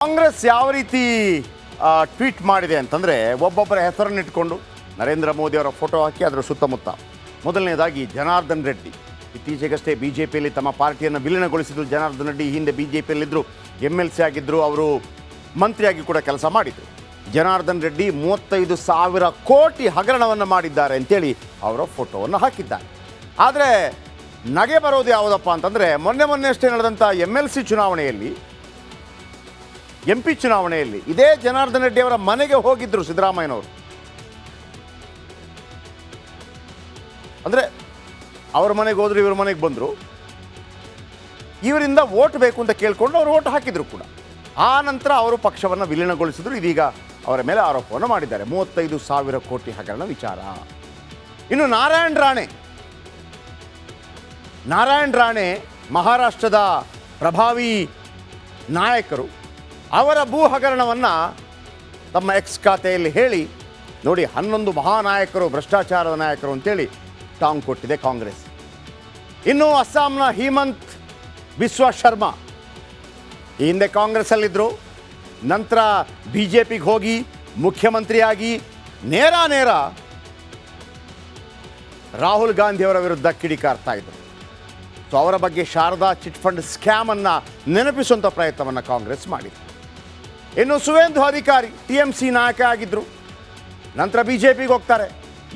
ಕಾಂಗ್ರೆಸ್ ಯಾವ ರೀತಿ ಟ್ವೀಟ್ ಮಾಡಿದೆ ಅಂತಂದರೆ ಒಬ್ಬೊಬ್ಬರ ಹೆಸರನ್ನು ಇಟ್ಕೊಂಡು ನರೇಂದ್ರ ಮೋದಿ ಅವರ ಫೋಟೋ ಹಾಕಿ ಅದರ ಸುತ್ತಮುತ್ತ ಮೊದಲನೇದಾಗಿ ಜನಾರ್ದನ್ ರೆಡ್ಡಿ ಇತ್ತೀಚೆಗಷ್ಟೇ ಬಿ ಜೆ ಪಿಯಲ್ಲಿ ತಮ್ಮ ಪಾರ್ಟಿಯನ್ನು ವಿಲೀನಗೊಳಿಸಿದ್ರು. ಜನಾರ್ದನ್ ರೆಡ್ಡಿ ಹಿಂದೆ ಬಿ ಜೆ ಪಿಯಲ್ಲಿದ್ದರು, MLC ಆಗಿದ್ದರು, ಅವರು ಮಂತ್ರಿಯಾಗಿ ಕೂಡ ಕೆಲಸ ಮಾಡಿದರು. ಜನಾರ್ದನ್ ರೆಡ್ಡಿ 35,000 ಕೋಟಿ ಹಗರಣವನ್ನು ಮಾಡಿದ್ದಾರೆ ಅಂತೇಳಿ ಅವರ ಫೋಟೋವನ್ನು ಹಾಕಿದ್ದಾರೆ. ಆದರೆ ನಗೆ ಬರೋದು ಯಾವುದಪ್ಪ ಅಂತಂದರೆ ಮೊನ್ನೆ ಅಷ್ಟೇ ನಡೆದಂಥ MLC ಚುನಾವಣೆಯಲ್ಲಿ MP ಚುನಾವಣೆಯಲ್ಲಿ ಇದೇ ಜನಾರ್ದನ್ ರೆಡ್ಡಿ ಅವರ ಮನೆಗೆ ಹೋಗಿದ್ದರು ಸಿದ್ದರಾಮಯ್ಯನವರು. ಅಂದರೆ ಅವ್ರ ಮನೆಗೆ ಹೋದ್ರು, ಇವ್ರ ಮನೆಗೆ ಬಂದರು, ಇವರಿಂದ ವೋಟ್ ಬೇಕು ಅಂತ ಕೇಳಿಕೊಂಡು ಅವರು ವೋಟ್ ಹಾಕಿದ್ರು ಕೂಡ. ಆ ನಂತರ ಅವರು ಪಕ್ಷವನ್ನು ವಿಲೀನಗೊಳಿಸಿದ್ರು. ಇದೀಗ ಅವರ ಮೇಲೆ ಆರೋಪವನ್ನು ಮಾಡಿದ್ದಾರೆ 35,000 ಕೋಟಿ ಹಗರಣ ವಿಚಾರ. ಇನ್ನು ನಾರಾಯಣ್ ರಾಣೆ ಮಹಾರಾಷ್ಟ್ರದ ಪ್ರಭಾವಿ ನಾಯಕರು ಅವರ ಭೂ ಹಗರಣವನ್ನು ತಮ್ಮ ಎಕ್ಸ್ ಖಾತೆಯಲ್ಲಿ ಹೇಳಿ ನೋಡಿ 11 ಮಹಾನಾಯಕರು ಭ್ರಷ್ಟಾಚಾರದ ನಾಯಕರು ಅಂತೇಳಿ ಟಾಂಗ್ ಕೊಟ್ಟಿದೆ ಕಾಂಗ್ರೆಸ್. ಇನ್ನು ಅಸ್ಸಾಂನ ಹಿಮಂತ್ ಬಿಸ್ವಾ ಶರ್ಮಾ ಈ ಹಿಂದೆ ಕಾಂಗ್ರೆಸ್ಸಲ್ಲಿದ್ದರು, ನಂತರ BJPಗೆ ಹೋಗಿ ಮುಖ್ಯಮಂತ್ರಿಯಾಗಿ ನೇರ ರಾಹುಲ್ ಗಾಂಧಿಯವರ ವಿರುದ್ಧ ಕಿಡಿಕಾರ್ತಾ ಇದ್ದರು. ಸೊ ಅವರ ಬಗ್ಗೆ ಶಾರದಾ ಚಿಟ್ ಫಂಡ್ ಸ್ಕ್ಯಾಮನ್ನು ನೆನಪಿಸುವಂಥ ಪ್ರಯತ್ನವನ್ನು ಕಾಂಗ್ರೆಸ್ ಮಾಡಿದೆ. ಇನ್ನು ಸುವೇಂದು ಅಧಿಕಾರಿ TMC ನಾಯಕ ಆಗಿದ್ದರು, ನಂತರ BJPಗೆ ಹೋಗ್ತಾರೆ.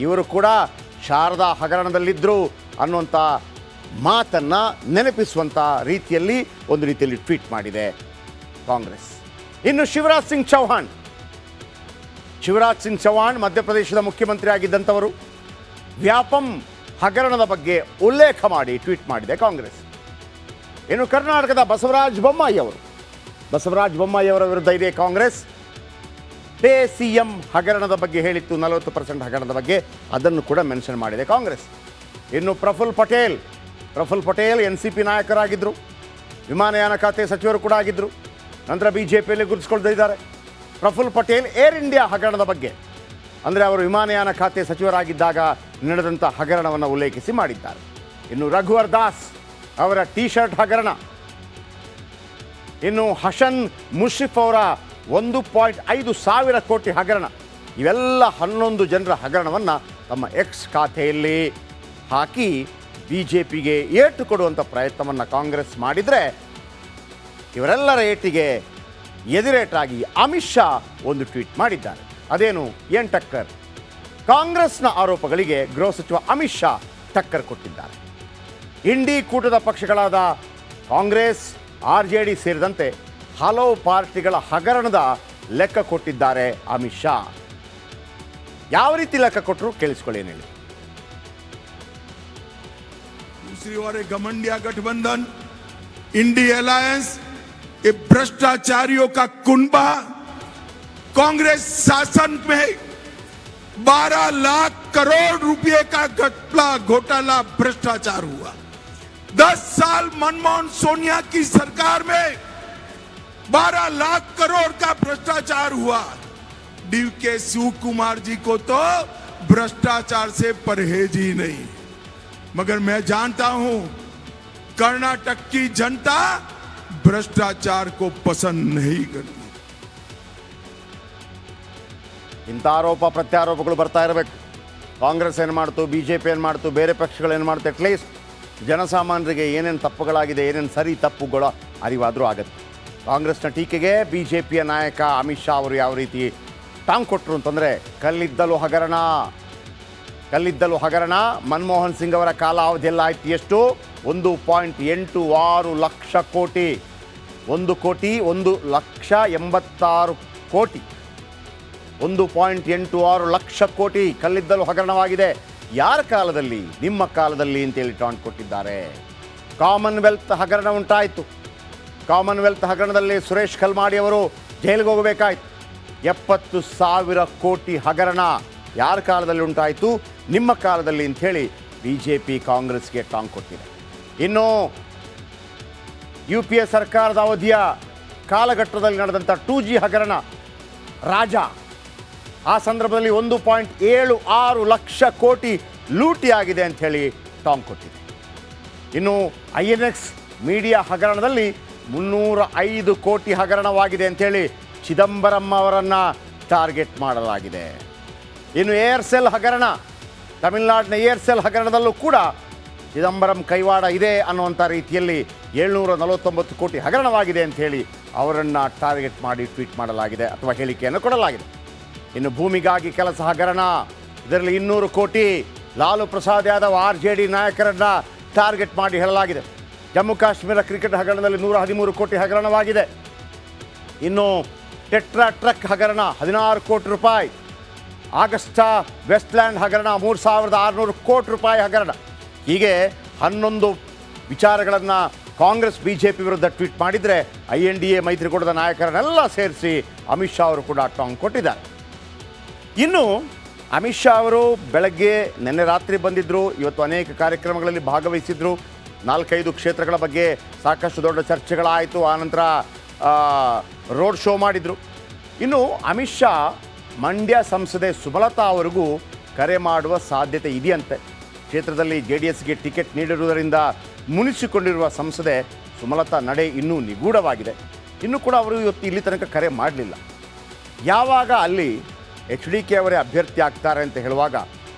ಇವರು ಕೂಡ ಶಾರದಾ ಹಗರಣದಲ್ಲಿದ್ದರು ಅನ್ನುವಂಥ ಮಾತನ್ನು ನೆನಪಿಸುವಂಥ ರೀತಿಯಲ್ಲಿ ಒಂದು ರೀತಿಯಲ್ಲಿ ಟ್ವೀಟ್ ಮಾಡಿದೆ ಕಾಂಗ್ರೆಸ್. ಇನ್ನು ಶಿವರಾಜ್ ಸಿಂಗ್ ಚೌಹಾಣ್ ಮಧ್ಯಪ್ರದೇಶದ ಮುಖ್ಯಮಂತ್ರಿ ಆಗಿದ್ದಂಥವರು ವ್ಯಾಪಂ ಹಗರಣದ ಬಗ್ಗೆ ಉಲ್ಲೇಖ ಮಾಡಿ ಟ್ವೀಟ್ ಮಾಡಿದೆ ಕಾಂಗ್ರೆಸ್. ಇನ್ನು ಕರ್ನಾಟಕದ ಬಸವರಾಜ ಬೊಮ್ಮಾಯಿ ಅವರ ವಿರುದ್ಧ ಇದೆ ಕಾಂಗ್ರೆಸ್. ಪೇ CM ಹಗರಣದ ಬಗ್ಗೆ ಹೇಳಿತ್ತು, 40% ಹಗರಣದ ಬಗ್ಗೆ, ಅದನ್ನು ಕೂಡ ಮೆನ್ಷನ್ ಮಾಡಿದೆ ಕಾಂಗ್ರೆಸ್. ಇನ್ನು ಪ್ರಫುಲ್ ಪಟೇಲ್ NCP ನಾಯಕರಾಗಿದ್ದರು, ವಿಮಾನಯಾನ ಖಾತೆ ಸಚಿವರು ಕೂಡ ಆಗಿದ್ದರು, ನಂತರ BJPಯಲ್ಲಿ ಗುರುತಿಸಿಕೊಂಡಿದ್ದಾರೆ. ಪ್ರಫುಲ್ ಪಟೇಲ್ ಏರ್ ಇಂಡಿಯಾ ಹಗರಣದ ಬಗ್ಗೆ, ಅಂದರೆ ಅವರು ವಿಮಾನಯಾನ ಖಾತೆ ಸಚಿವರಾಗಿದ್ದಾಗ ನಡೆದಂಥ ಹಗರಣವನ್ನು ಉಲ್ಲೇಖಿಸಿ ಮಾಡಿದ್ದಾರೆ. ಇನ್ನು ರಘುವರ್ ದಾಸ್ ಅವರ T-ಶರ್ಟ್ ಹಗರಣ, ಇನ್ನು ಹಸನ್ ಮುಷ್ರಿಫ್ ಅವರ 1,500 ಕೋಟಿ ಹಗರಣ, ಇವೆಲ್ಲ 11 ಜನರ ಹಗರಣವನ್ನು ತಮ್ಮ ಎಕ್ಸ್ ಖಾತೆಯಲ್ಲಿ ಹಾಕಿ BJPಗೆ ಏಟು ಕೊಡುವಂಥ ಪ್ರಯತ್ನವನ್ನು ಕಾಂಗ್ರೆಸ್ ಮಾಡಿದರೆ, ಇವರೆಲ್ಲರ ಏಟಿಗೆ ಎದಿರೇಟಾಗಿ ಅಮಿತ್ ಶಾ ಒಂದು ಟ್ವೀಟ್ ಮಾಡಿದ್ದಾರೆ. ಅದೇನು, ಏನ್ ಟಕ್ಕರ್? ಕಾಂಗ್ರೆಸ್ನ ಆರೋಪಗಳಿಗೆ ಗೃಹ ಸಚಿವ ಅಮಿತ್ ಶಾ ಟಕ್ಕರ್ ಕೊಟ್ಟಿದ್ದಾರೆ. ಇಂಡಿ ಕೂಟದ ಪಕ್ಷಗಳಾದ ಕಾಂಗ್ರೆಸ್, RJD ಸೇರಿದಂತೆ ಹಲವು ಪಾರ್ಟಿಗಳ ಹಗರಣದ ಲೆಕ್ಕ ಕೊಟ್ಟಿದ್ದಾರೆ ಅಮಿತ್ ಶಾ. ಯಾವ ರೀತಿ ಲೆಕ್ಕ ಕೊಟ್ಟರು ಕೇಳಿಸ್ಕೊಳ್ಳಿ ಏನು ಹೇಳಿ. दूसरी ओर घमंडिया गठबंधन, इंडी अलायंस, ये भ्रष्टाचारियों का कुनबा. कांग्रेस शासन में 12 लाख करोड़ रुपए का घोटाला भ्रष्टाचार हुआ. 10 साल मनमोहन सोनिया की सरकार में 12 लाख करोड़ का भ्रष्टाचार हुआ. DK शिव कुमार जी को तो भ्रष्टाचार से परहेज ही नहीं. मगर मैं जानता हूं कर्नाटक की जनता भ्रष्टाचार को पसंद नहीं करती. ಇಂಥ ಆರೋಪ ಪ್ರತ್ಯಾರೋಪಗಳು ಬರ್ತಾ ಇರಬೇಕು. ಕಾಂಗ್ರೆಸ್ ಏನು ಮಾಡ್ತು, BJP ಏನು ಮಾಡ್ತು, ಬೇರೆ ಪಕ್ಷಗಳು ಏನು ಮಾಡ್ತು, ಅಟ್ಲೀಸ್ಟ್ ಜನಸಾಮಾನ್ಯರಿಗೆ ಏನೇನು ತಪ್ಪುಗಳಾಗಿದೆ, ಏನೇನು ಸರಿ ತಪ್ಪುಗಳ ಅರಿವಾದರೂ ಆಗುತ್ತೆ. ಕಾಂಗ್ರೆಸ್ನ ಟೀಕೆಗೆ BJPಯ ನಾಯಕ ಅಮಿತ್ ಶಾ ಅವರು ಯಾವ ರೀತಿ ಟಾಂಗ್ ಕೊಟ್ಟರು ಅಂತಂದರೆ, ಕಲ್ಲಿದ್ದಲು ಹಗರಣ ಮನಮೋಹನ್ ಸಿಂಗ್ ಅವರ ಕಾಲಾವಧಿಯಲ್ಲ ಆಯ್ತು. ಎಷ್ಟು? 1.86 ಲಕ್ಷ ಕೋಟಿ, 1,86 ಕೋಟಿ, 1.86 ಲಕ್ಷ ಕೋಟಿ ಕಲ್ಲಿದ್ದಲು ಹಗರಣವಾಗಿದೆ. ಯಾರ ಕಾಲದಲ್ಲಿ? ನಿಮ್ಮ ಕಾಲದಲ್ಲಿ ಅಂತೇಳಿ ಟಾಂಗ್ ಕೊಟ್ಟಿದ್ದಾರೆ. ಕಾಮನ್ವೆಲ್ತ್ ಹಗರಣ ಉಂಟಾಯಿತು. ಕಾಮನ್ವೆಲ್ತ್ ಹಗರಣದಲ್ಲಿ ಸುರೇಶ್ ಕಲ್ಮಾಡಿ ಅವರು ಜೈಲಿಗೆ ಹೋಗಬೇಕಾಯ್ತು. 70,000 ಕೋಟಿ ಹಗರಣ ಯಾರ ಕಾಲದಲ್ಲಿ ಉಂಟಾಯಿತು? ನಿಮ್ಮ ಕಾಲದಲ್ಲಿ ಅಂಥೇಳಿ BJP ಕಾಂಗ್ರೆಸ್ಗೆ ಟಾಂಗ್ ಕೊಟ್ಟಿದೆ. ಇನ್ನು UPA ಸರ್ಕಾರದ ಅವಧಿಯ ಕಾಲಘಟ್ಟದಲ್ಲಿ ನಡೆದಂಥ 2G ಹಗರಣ ರಾಜ, ಆ ಸಂದರ್ಭದಲ್ಲಿ 1.76 ಲಕ್ಷ ಕೋಟಿ ಲೂಟಿಯಾಗಿದೆ ಅಂಥೇಳಿ ಟಾಂಗ್ ಕೊಟ್ಟಿದೆ. ಇನ್ನು INX ಮೀಡಿಯಾ ಹಗರಣದಲ್ಲಿ 305 ಕೋಟಿ ಹಗರಣವಾಗಿದೆ ಅಂಥೇಳಿ ಚಿದಂಬರಂ ಅವರನ್ನು ಟಾರ್ಗೆಟ್ ಮಾಡಲಾಗಿದೆ. ಇನ್ನು ಏರ್ಸೆಲ್ ಹಗರಣ, ತಮಿಳುನಾಡಿನ ಏರ್ಸೆಲ್ ಹಗರಣದಲ್ಲೂ ಕೂಡ ಚಿದಂಬರಂ ಕೈವಾಡ ಇದೆ ಅನ್ನುವಂಥ ರೀತಿಯಲ್ಲಿ 749 ಕೋಟಿ ಹಗರಣವಾಗಿದೆ ಅಂಥೇಳಿ ಅವರನ್ನು ಟಾರ್ಗೆಟ್ ಮಾಡಿ ಟ್ವೀಟ್ ಮಾಡಲಾಗಿದೆ ಅಥವಾ ಹೇಳಿಕೆಯನ್ನು ಕೊಡಲಾಗಿದೆ. ಇನ್ನು ಭೂಮಿಗಾಗಿ ಕೆಲಸ ಹಗರಣ, ಇದರಲ್ಲಿ 200 ಕೋಟಿ ಲಾಲು ಪ್ರಸಾದ್ ಯಾದವ್ RJD ನಾಯಕರನ್ನು ಟಾರ್ಗೆಟ್ ಮಾಡಿ ಹೇಳಲಾಗಿದೆ. ಜಮ್ಮು ಕಾಶ್ಮೀರ ಕ್ರಿಕೆಟ್ ಹಗರಣದಲ್ಲಿ 113 ಕೋಟಿ ಹಗರಣವಾಗಿದೆ. ಇನ್ನು ಟೆಟ್ರಾ ಟ್ರಕ್ ಹಗರಣ 16 ಕೋಟಿ ರೂಪಾಯಿ, ಆಗಸ್ಟಾ ವೆಸ್ಟ್ಲ್ಯಾಂಡ್ ಹಗರಣ 3600 ಕೋಟಿ ರೂಪಾಯಿ ಹಗರಣ. ಹೀಗೆ 11 ವಿಚಾರಗಳನ್ನು ಕಾಂಗ್ರೆಸ್ BJP ವಿರುದ್ಧ ಟ್ವೀಟ್ ಮಾಡಿದರೆ INDA ಮೈತ್ರಿಕೂಟದ ನಾಯಕರನ್ನೆಲ್ಲ ಸೇರಿಸಿ ಅಮಿತ್ ಶಾ ಅವರು ಕೂಡ ಟಾಂಗ್ ಕೊಟ್ಟಿದ್ದಾರೆ. ಇನ್ನು ಅಮಿತ್ ಶಾ ಅವರು ಬೆಳಗ್ಗೆ ನಿನ್ನೆ ರಾತ್ರಿ ಬಂದಿದ್ದರು, ಇವತ್ತು ಅನೇಕ ಕಾರ್ಯಕ್ರಮಗಳಲ್ಲಿ ಭಾಗವಹಿಸಿದ್ರು. 4-5 ಕ್ಷೇತ್ರಗಳ ಬಗ್ಗೆ ಸಾಕಷ್ಟು ದೊಡ್ಡ ಚರ್ಚೆಗಳಾಯಿತು. ಆನಂತರ ರೋಡ್ ಶೋ ಮಾಡಿದರು. ಇನ್ನು ಅಮಿತ್ ಶಾ ಮಂಡ್ಯ ಸಂಸದೆ ಸುಮಲತಾ ಅವರಿಗೂ ಕರೆ ಮಾಡುವ ಸಾಧ್ಯತೆ ಇದೆಯಂತೆ. ಕ್ಷೇತ್ರದಲ್ಲಿ JDSಗೆ ಟಿಕೆಟ್ ನೀಡಿರುವುದರಿಂದ ಮುನಿಸಿಕೊಂಡಿರುವ ಸಂಸದೆ ಸುಮಲತಾ ನಡೆ ಇನ್ನೂ ನಿಗೂಢವಾಗಿದೆ. ಇನ್ನೂ ಕೂಡ ಅವರು ಇವತ್ತು ಇಲ್ಲಿ ತನಕ ಕರೆ ಮಾಡಲಿಲ್ಲ. ಯಾವಾಗ ಅಲ್ಲಿ HDK ಅವರೇ ಅಭ್ಯರ್ಥಿ ಆಗ್ತಾರೆ ಅಂತ ಹೇಳುವಾಗ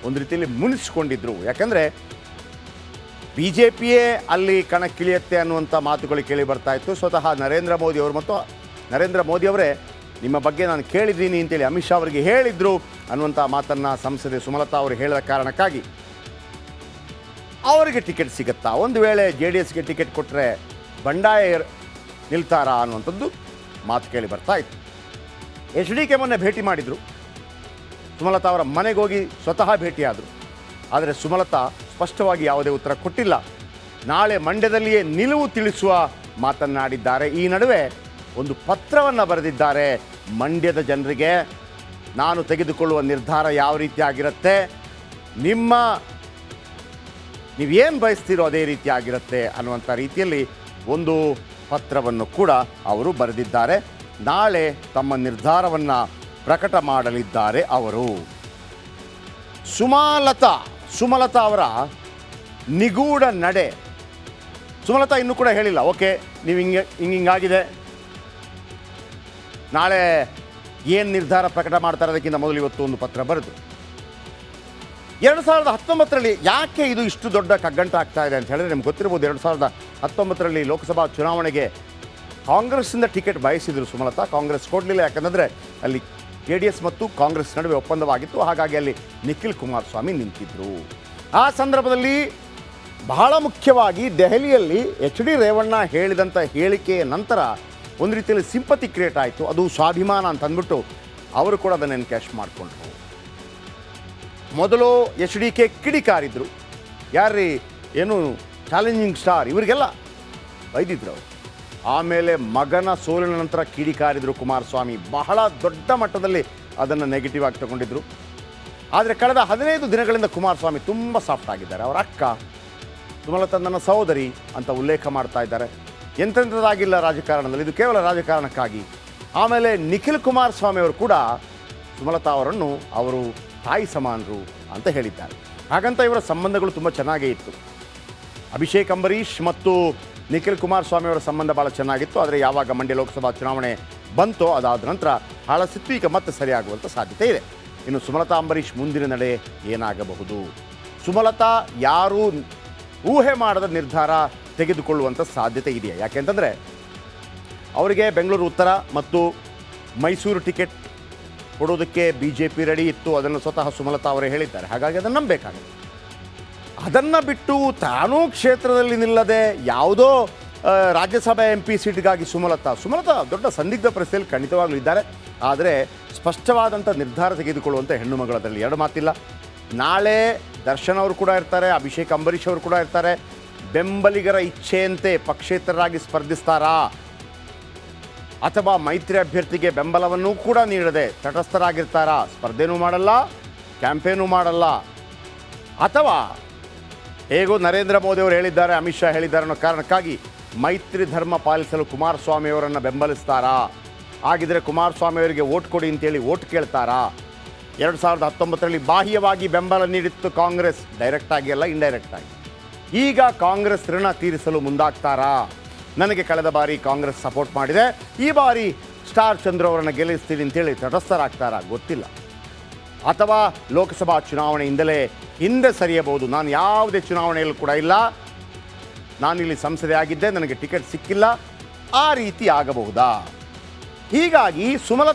ಒಂದು ರೀತಿಯಲ್ಲಿ ಮುನಿಸಿಕೊಂಡಿದ್ದರು. ಯಾಕಂದರೆ BJPಯೇ ಅಲ್ಲಿ ಕಣಕ್ಕಿಳಿಯುತ್ತೆ ಅನ್ನುವಂಥ ಮಾತುಗಳು ಕೇಳಿ ಬರ್ತಾ ಇತ್ತು. ಸ್ವತಃ ನರೇಂದ್ರ ಮೋದಿ ಅವರೇ ನಿಮ್ಮ ಬಗ್ಗೆ ನಾನು ಕೇಳಿದ್ದೀನಿ ಅಂತೇಳಿ ಅಮಿತ್ ಶಾ ಅವರಿಗೆ ಹೇಳಿದರು ಅನ್ನುವಂಥ ಮಾತನ್ನು ಸಂಸದೆ ಸುಮಲತಾ ಅವರು ಹೇಳಿದ ಕಾರಣಕ್ಕಾಗಿ ಅವರಿಗೆ ಟಿಕೆಟ್ ಸಿಗುತ್ತಾ, ಒಂದು ವೇಳೆ JDSಗೆ ಟಿಕೆಟ್ ಕೊಟ್ಟರೆ ಬಂಡಾಯ ನಿಲ್ತಾರಾ ಅನ್ನುವಂಥದ್ದು ಮಾತು ಕೇಳಿ ಬರ್ತಾ ಇತ್ತು. HDK ಮೊನ್ನೆ ಭೇಟಿ ಮಾಡಿದರು, ಸುಮಲತಾ ಅವರ ಮನೆಗೆ ಹೋಗಿ ಸ್ವತಃ ಭೇಟಿಯಾದರು. ಆದರೆ ಸುಮಲತಾ ಸ್ಪಷ್ಟವಾಗಿ ಯಾವುದೇ ಉತ್ತರ ಕೊಟ್ಟಿಲ್ಲ. ನಾಳೆ ಮಂಡ್ಯದಲ್ಲಿಯೇ ನಿಲುವು ತಿಳಿಸುವ ಮಾತನ್ನಾಡಿದ್ದಾರೆ. ಈ ನಡುವೆ ಒಂದು ಪತ್ರವನ್ನು ಬರೆದಿದ್ದಾರೆ ಮಂಡ್ಯದ ಜನರಿಗೆ. ನಾನು ತೆಗೆದುಕೊಳ್ಳುವ ನಿರ್ಧಾರ ಯಾವ ರೀತಿ ಆಗಿರುತ್ತೆ, ನೀವೇನು ಬಯಸ್ತೀರೋ ಅದೇ ರೀತಿ ಆಗಿರುತ್ತೆ ಅನ್ನುವಂಥ ರೀತಿಯಲ್ಲಿ ಒಂದು ಪತ್ರವನ್ನು ಕೂಡ ಅವರು ಬರೆದಿದ್ದಾರೆ. ನಾಳೆ ತಮ್ಮ ನಿರ್ಧಾರವನ್ನು ಪ್ರಕಟ ಮಾಡಲಿದ್ದಾರೆ ಅವರು. ಸುಮಲತಾ ಅವರ ನಿಗೂಢ ನಡೆ, ಸುಮಲತಾ ಇನ್ನೂ ಕೂಡ ಹೇಳಿಲ್ಲ, ಓಕೆ ನೀವು ಹಿಂಗಾಗಿದೆ, ನಾಳೆ ಏನು ನಿರ್ಧಾರ ಪ್ರಕಟ ಮಾಡ್ತಾರೆ ಅದಕ್ಕಿಂತ ಮೊದಲು ಇವತ್ತು ಒಂದು ಪತ್ರ ಬರೆದು 2019ರಲ್ಲಿ ಯಾಕೆ ಇದು ಇಷ್ಟು ದೊಡ್ಡ ಕಗ್ಗಂಟ ಆಗ್ತಾ ಇದೆ ಅಂತ ಹೇಳಿದ್ರೆ ನಿಮ್ಗೆ ಗೊತ್ತಿರ್ಬೋದು. 2019ರಲ್ಲಿ ಲೋಕಸಭಾ ಚುನಾವಣೆಗೆ ಕಾಂಗ್ರೆಸ್ಸಿಂದ ಟಿಕೆಟ್ ಬಯಸಿದ್ರು ಸುಮಲತಾ. ಕಾಂಗ್ರೆಸ್ ಕೊಡಲಿಲ್ಲ, ಯಾಕಂದರೆ ಅಲ್ಲಿ JDS ಮತ್ತು ಕಾಂಗ್ರೆಸ್ ನಡುವೆ ಒಪ್ಪಂದವಾಗಿತ್ತು. ಹಾಗಾಗಿ ಅಲ್ಲಿ ನಿಖಿಲ್ ಕುಮಾರಸ್ವಾಮಿ ನಿಂತಿದ್ದರು. ಆ ಸಂದರ್ಭದಲ್ಲಿ ಬಹಳ ಮುಖ್ಯವಾಗಿ ದೆಹಲಿಯಲ್ಲಿ HD ರೇವಣ್ಣ ಹೇಳಿದಂಥ ಹೇಳಿಕೆಯ ನಂತರ ಒಂದು ರೀತಿಯಲ್ಲಿ ಸಿಂಪತಿ ಕ್ರಿಯೇಟ್ ಆಯಿತು. ಅದು ಸ್ವಾಭಿಮಾನ ಅಂತ ಅಂದ್ಬಿಟ್ಟು ಅವರು ಕೂಡ ಅದನ್ನು ಎನ್ಕ್ಯಾಶ್ ಮಾಡಿಕೊಂಡ್ರು. ಮೊದಲು HDK ಕಿಡಿಕಾರಿದ್ರು, ಯಾರ್ರೀ ಏನು ಚಾಲೆಂಜಿಂಗ್ ಸ್ಟಾರ್ ಇವರಿಗೆಲ್ಲ ಬೈದಿದ್ರು ಅವರು. ಆಮೇಲೆ ಮಗನ ಸೋಲಿನ ನಂತರ ಕಿಡಿಕಾರಿದ್ರು ಕುಮಾರಸ್ವಾಮಿ. ಬಹಳ ದೊಡ್ಡ ಮಟ್ಟದಲ್ಲಿ ಅದನ್ನು ನೆಗೆಟಿವ್ ಆಗಿ ತಗೊಂಡಿದ್ರು. ಆದರೆ ಕಳೆದ 15 ದಿನಗಳಿಂದ ಕುಮಾರಸ್ವಾಮಿ ತುಂಬ ಸಾಫ್ಟ್ ಆಗಿದ್ದಾರೆ. ಅವರ ಅಕ್ಕ ಸುಮಲತಾ ನನ್ನ ಸಹೋದರಿ ಅಂತ ಉಲ್ಲೇಖ ಮಾಡ್ತಾ ಇದ್ದಾರೆ. ಎಂತೆಂಥದ್ದಾಗಿಲ್ಲ ರಾಜಕಾರಣದಲ್ಲಿ, ಇದು ಕೇವಲ ರಾಜಕಾರಣಕ್ಕಾಗಿ. ಆಮೇಲೆ ನಿಖಿಲ್ ಕುಮಾರಸ್ವಾಮಿ ಅವರು ಕೂಡ ಸುಮಲತಾ ಅವರನ್ನು ಅವರು ತಾಯಿ ಸಮಾನರು ಅಂತ ಹೇಳಿದ್ದಾರೆ. ಹಾಗಂತ ಇವರ ಸಂಬಂಧಗಳು ತುಂಬ ಚೆನ್ನಾಗೇ ಇತ್ತು. ಅಭಿಷೇಕ್ ಅಂಬರೀಷ್ ಮತ್ತು ನಿಖಿಲ್ ಕುಮಾರಸ್ವಾಮಿ ಅವರ ಸಂಬಂಧ ಭಾಳ ಚೆನ್ನಾಗಿತ್ತು. ಆದರೆ ಯಾವಾಗ ಮಂಡ್ಯ ಲೋಕಸಭಾ ಚುನಾವಣೆ ಬಂತೋ ಅದಾದ ನಂತರ ಹಳಸಿತ್ತು. ಈಗ ಮತ್ತೆ ಸರಿಯಾಗುವಂಥ ಸಾಧ್ಯತೆ ಇದೆ. ಇನ್ನು ಸುಮಲತಾ ಅಂಬರೀಷ್ ಮುಂದಿನ ನಡೆ ಏನಾಗಬಹುದು? ಸುಮಲತಾ ಯಾರೂ ಊಹೆ ಮಾಡದ ನಿರ್ಧಾರ ತೆಗೆದುಕೊಳ್ಳುವಂಥ ಸಾಧ್ಯತೆ ಇದೆಯಾ? ಯಾಕೆಂತಂದರೆ ಅವರಿಗೆ ಬೆಂಗಳೂರು ಉತ್ತರ ಮತ್ತು ಮೈಸೂರು ಟಿಕೆಟ್ ಕೊಡೋದಕ್ಕೆ BJP ರೆಡಿ ಇತ್ತು. ಅದನ್ನು ಸ್ವತಃ ಸುಮಲತಾ ಅವರೇ ಹೇಳಿದ್ದಾರೆ. ಹಾಗಾಗಿ ಅದನ್ನು ನಂಬಬೇಕಾಗುತ್ತೆ. ಅದನ್ನು ಬಿಟ್ಟು ತಾನೂ ಕ್ಷೇತ್ರದಲ್ಲಿ ನಿಲ್ಲದೆ ಯಾವುದೋ ರಾಜ್ಯಸಭೆ MP ಸೀಟ್ಗಾಗಿ ಸುಮಲತಾ ದೊಡ್ಡ ಸಂದಿಗ್ಧ ಪರಿಸ್ಥಿತಿಯಲ್ಲಿ ಖಂಡಿತವಾಗಲೂ ಇದ್ದಾರೆ. ಆದರೆ ಸ್ಪಷ್ಟವಾದಂಥ ನಿರ್ಧಾರ ತೆಗೆದುಕೊಳ್ಳುವಂಥ ಹೆಣ್ಣು ಮಗಳದಲ್ಲಿ ಎರಡು ಮಾತಿಲ್ಲ. ನಾಳೆ ದರ್ಶನ್ ಅವರು ಕೂಡ ಇರ್ತಾರೆ, ಅಭಿಷೇಕ್ ಅಂಬರೀಷ್ ಅವರು ಕೂಡ ಇರ್ತಾರೆ. ಬೆಂಬಲಿಗರ ಇಚ್ಛೆಯಂತೆ ಪಕ್ಷೇತರರಾಗಿ ಸ್ಪರ್ಧಿಸ್ತಾರಾ ಅಥವಾ ಮೈತ್ರಿ ಅಭ್ಯರ್ಥಿಗೆ ಬೆಂಬಲವನ್ನೂ ಕೂಡ ನೀಡದೆ ತಟಸ್ಥರಾಗಿರ್ತಾರಾ? ಸ್ಪರ್ಧೆನೂ ಮಾಡಲ್ಲ, ಕ್ಯಾಂಪೇನೂ ಮಾಡಲ್ಲ. ಅಥವಾ ಹೇಗೋ ನರೇಂದ್ರ ಮೋದಿ ಅವರು ಹೇಳಿದ್ದಾರೆ, ಅಮಿತ್ ಶಾ ಹೇಳಿದ್ದಾರೆ ಅನ್ನೋ ಕಾರಣಕ್ಕಾಗಿ ಮೈತ್ರಿ ಧರ್ಮ ಪಾಲಿಸಲು ಕುಮಾರಸ್ವಾಮಿ ಅವರನ್ನು ಬೆಂಬಲಿಸ್ತಾರಾ? ಹಾಗಿದ್ರೆ ಕುಮಾರಸ್ವಾಮಿ ಅವರಿಗೆ ವೋಟ್ ಕೊಡಿ ಅಂತೇಳಿ ವೋಟ್ ಕೇಳ್ತಾರಾ? 2019ರಲ್ಲಿ ಬಾಹ್ಯವಾಗಿ ಬೆಂಬಲ ನೀಡಿತ್ತು ಕಾಂಗ್ರೆಸ್, ಡೈರೆಕ್ಟಾಗಿ ಅಲ್ಲ ಇಂಡೈರೆಕ್ಟಾಗಿ. ಈಗ ಕಾಂಗ್ರೆಸ್ ಋಣ ತೀರಿಸಲು ಮುಂದಾಗ್ತಾರಾ? ನನಗೆ ಕಳೆದ ಬಾರಿ ಕಾಂಗ್ರೆಸ್ ಸಪೋರ್ಟ್ ಮಾಡಿದೆ, ಈ ಬಾರಿ ಸ್ಟಾರ್ ಚಂದ್ರು ಅವರನ್ನು ಗೆಲ್ಲಿಸ್ತೀನಿ ಅಂತೇಳಿ ತಟಸ್ಥರಾಗ್ತಾರಾ ಗೊತ್ತಿಲ್ಲ. ಅಥವಾ ಲೋಕಸಭಾ ಚುನಾವಣೆಯಿಂದಲೇ ಹಿಂದೆ ಸರಿಯಬಹುದು, ನಾನು ಯಾವುದೇ ಚುನಾವಣೆಯಲ್ಲೂ ಕೂಡ ಇಲ್ಲ, ನಾನಿಲ್ಲಿ ಸಂಸದೆ ಆಗಿದ್ದೆ, ನನಗೆ ಟಿಕೆಟ್ ಸಿಕ್ಕಿಲ್ಲ, ಆ ರೀತಿ ಆಗಬಹುದಾ? ಹೀಗಾಗಿ ಸುಮಲತಾ